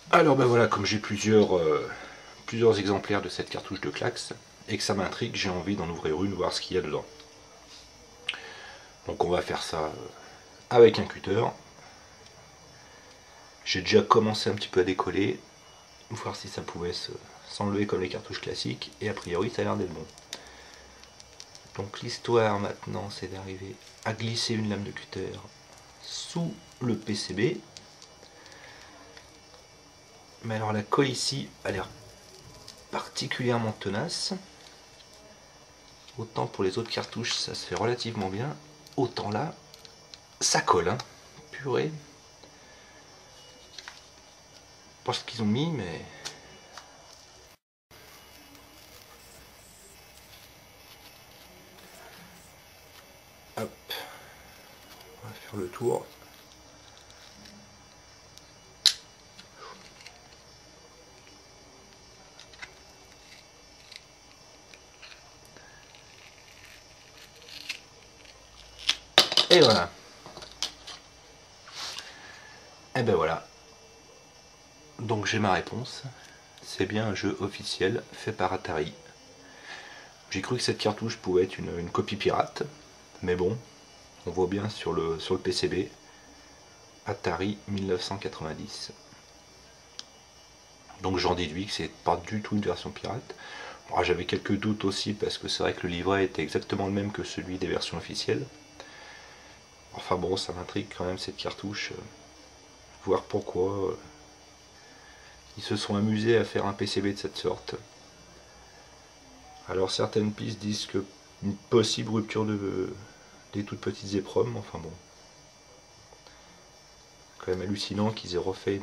Alors ben voilà, comme j'ai plusieurs exemplaires de cette cartouche de Klax et que ça m'intrigue, j'ai envie d'en ouvrir une, voir ce qu'il y a dedans. Donc on va faire ça avec un cutter. J'ai déjà commencé un petit peu à décoller, voir si ça pouvait s'enlever comme les cartouches classiques, et a priori ça a l'air d'être bon. Donc l'histoire maintenant, c'est d'arriver à glisser une lame de cutter sous le PCB. Mais alors la colle ici a l'air particulièrement tenace. Autant pour les autres cartouches ça se fait relativement bien, autant là ça colle, hein. Purée. Pas ce qu'ils ont mis, mais hop, on va faire le tour. Et voilà. Et ben voilà. Donc j'ai ma réponse. C'est bien un jeu officiel fait par Atari. J'ai cru que cette cartouche pouvait être une copie pirate, mais bon, on voit bien sur le PCB Atari 1990. Donc j'en déduis que c'est pas du tout une version pirate. Bon, j'avais quelques doutes aussi parce que c'est vrai que le livret était exactement le même que celui des versions officielles. Enfin bon, ça m'intrigue quand même cette cartouche. Voir pourquoi ils se sont amusés à faire un PCB de cette sorte. Alors certaines pistes disent que une possible rupture des toutes petites épreuves, enfin bon. Quand même hallucinant qu'ils aient refait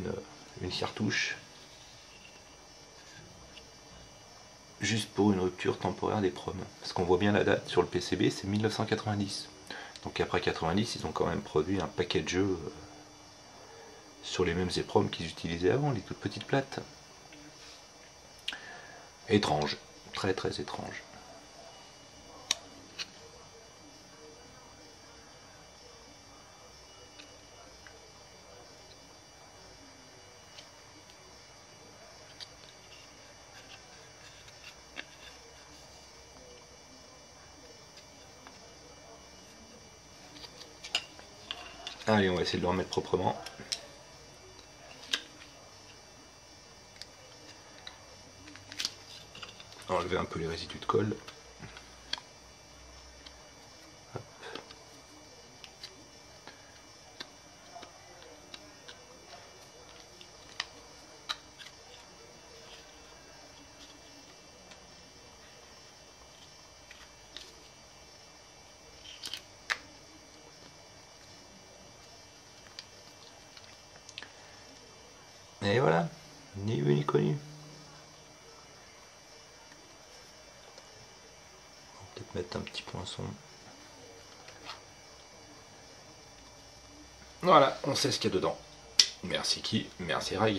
une cartouche juste pour une rupture temporaire des proms. Parce qu'on voit bien la date sur le PCB, c'est 1990. Donc après 90, ils ont quand même produit un paquet de jeux sur les mêmes épromes qu'ils utilisaient avant, les toutes petites plates. Étrange, très très étrange. Allez, on va essayer de le remettre proprement. Enlever un peu les résidus de colle. Hop. Et voilà, ni vu ni connu. On va peut-être mettre un petit poinçon. Voilà, on sait ce qu'il y a dedans. Merci qui? Merci Ray.